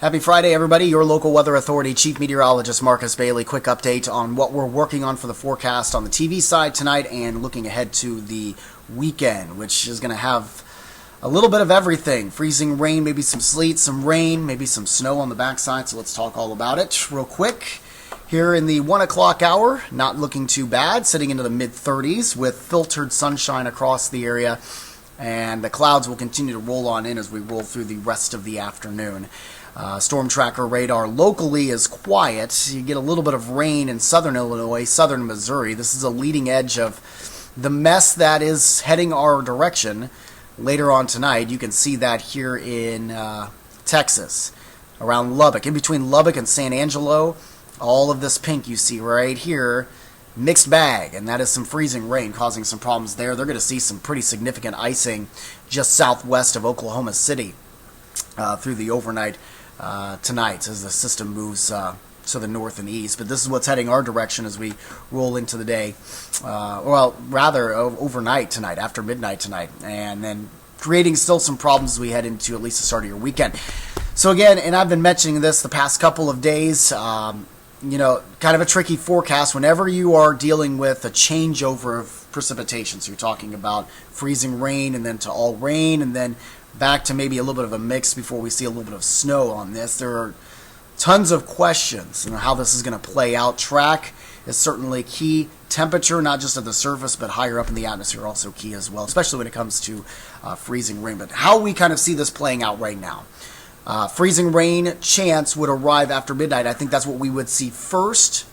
Happy Friday, everybody. Your local weather authority, Chief Meteorologist Marcus Bailey. Quick update on what we're working on for the forecast on the TV side tonight and looking ahead to the weekend, which is going to have a little bit of everything. Freezing rain, maybe some sleet, some rain, maybe some snow on the backside. So let's talk all about it real quick. Here in the 1 o'clock hour, not looking too bad, sitting into the mid-30s with filtered sunshine across the area. And the clouds will continue to roll on in as we roll through the rest of the afternoon. Storm tracker radar locally is quiet. You get a little bit of rain in southern Illinois, southern Missouri. This is a leading edge of the mess that is heading our direction later on tonight. You can see that here in Texas, around Lubbock. In between Lubbock and San Angelo, all of this pink you see right here, mixed bag, and that is some freezing rain causing some problems there. They're going to see some pretty significant icing just southwest of Oklahoma City through the overnight tonight as the system moves to the north and east. But this is what's heading our direction as we roll into the day. Overnight tonight, after midnight tonight, and then creating still some problems as we head into at least the start of your weekend. So again, and I've been mentioning this the past couple of days, kind of a tricky forecast whenever you are dealing with a changeover of precipitation. So you're talking about freezing rain and then to all rain and then back to maybe a little bit of a mix before we see a little bit of snow on this. There are tons of questions on how this is going to play out. Track is certainly key. Temperature, not just at the surface, but higher up in the atmosphere, also key as well, especially when it comes to freezing rain. But how we kind of see this playing out right now. Freezing rain chance would arrive after midnight. I think that's what we would see first,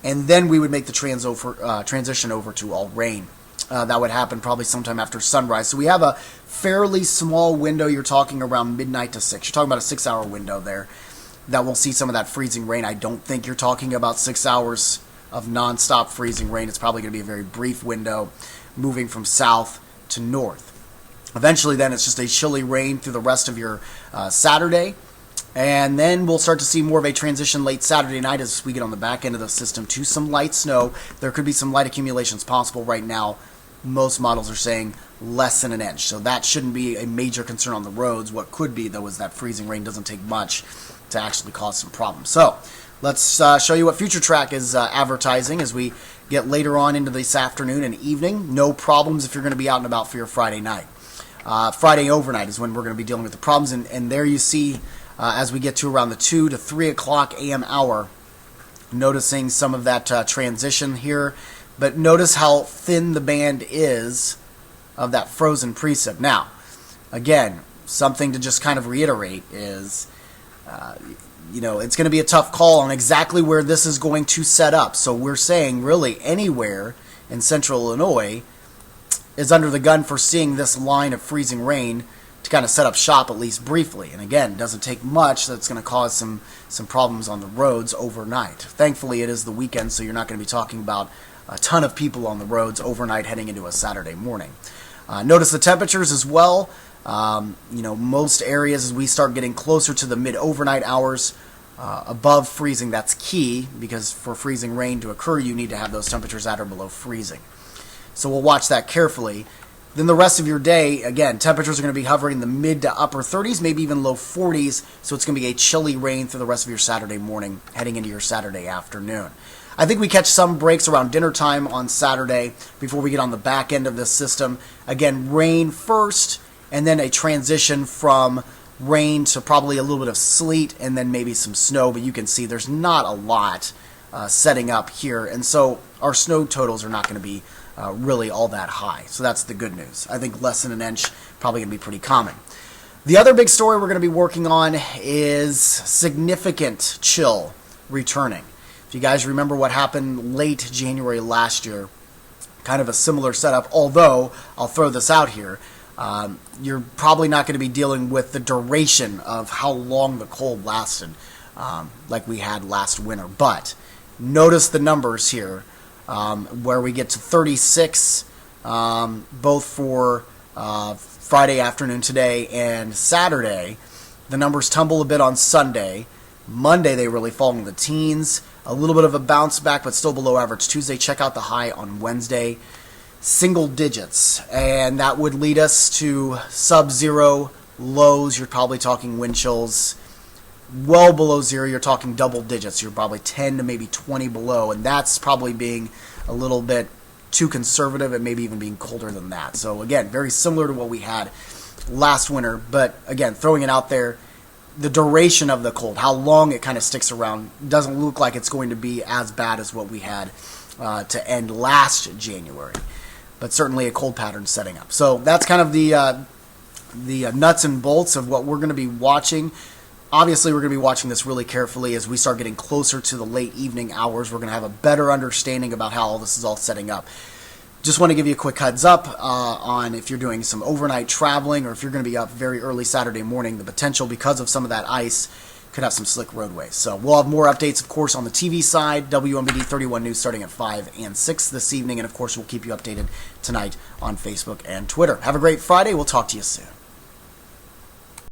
and then we would make the transition over to all rain. That would happen probably sometime after sunrise. So we have a fairly small window. You're talking around midnight to 6. You're talking about a 6-hour window there that will see some of that freezing rain. I don't think you're talking about 6 hours of nonstop freezing rain. It's probably going to be a very brief window moving from south to north. Eventually then it's just a chilly rain through the rest of your Saturday. And then we'll start to see more of a transition late Saturday night as we get on the back end of the system to some light snow. There could be some light accumulations possible right now. Most models are saying less than an inch. So that shouldn't be a major concern on the roads. What could be, though, is that freezing rain doesn't take much to actually cause some problems. So let's show you what FutureTrack is advertising as we get later on into this afternoon and evening. No problems if you're going to be out and about for your Friday night. Friday overnight is when we're going to be dealing with the problems. And there you see, as we get to around the 2 to 3 o'clock a.m. hour, noticing some of that transition here. But notice how thin the band is of that frozen precip. Now, again, something to just kind of reiterate is, it's going to be a tough call on exactly where this is going to set up. So we're saying really anywhere in central Illinois is under the gun for seeing this line of freezing rain to kind of set up shop, at least briefly. And again, it doesn't take much. That's going to cause some problems on the roads overnight. Thankfully, it is the weekend, so you're not going to be talking about a ton of people on the roads overnight heading into a Saturday morning. Notice the temperatures as well. Most areas as we start getting closer to the mid-overnight hours, above freezing, that's key, because for freezing rain to occur, you need to have those temperatures at or below freezing. So we'll watch that carefully. Then the rest of your day, again, temperatures are going to be hovering in the mid to upper 30s, maybe even low 40s, so it's going to be a chilly rain through the rest of your Saturday morning, heading into your Saturday afternoon. I think we catch some breaks around dinner time on Saturday before we get on the back end of this system. Again, rain first, and then a transition from rain to probably a little bit of sleet, and then maybe some snow, but you can see there's not a lot setting up here, and so our snow totals are not going to be really all that high. So that's the good news. I think less than an inch probably going to be pretty common. The other big story we're going to be working on is significant chill returning. If you guys remember what happened late January last year, kind of a similar setup, although I'll throw this out here, you're probably not going to be dealing with the duration of how long the cold lasted like we had last winter. But notice the numbers here. Where we get to 36 both for Friday afternoon today and Saturday. The numbers tumble a bit on Sunday. Monday they really fall in the teens. A little bit of a bounce back, but still below average. Tuesday, check out the high on Wednesday. Single digits. And that would lead us to sub-zero lows. You're probably talking wind chills well below zero, you're talking double digits. You're probably 10 to maybe 20 below, and that's probably being a little bit too conservative and maybe even being colder than that. So again, very similar to what we had last winter, but again, throwing it out there, the duration of the cold, how long it kind of sticks around, doesn't look like it's going to be as bad as what we had to end last January, but certainly a cold pattern setting up. So that's kind of the nuts and bolts of what we're going to be watching. Obviously, we're going to be watching this really carefully as we start getting closer to the late evening hours. We're going to have a better understanding about how all this is all setting up. Just want to give you a quick heads up on if you're doing some overnight traveling or if you're going to be up very early Saturday morning, the potential because of some of that ice could have some slick roadways. So we'll have more updates, of course, on the TV side, WMBD 31 News starting at 5 and 6 this evening. And, of course, we'll keep you updated tonight on Facebook and Twitter. Have a great Friday. We'll talk to you soon.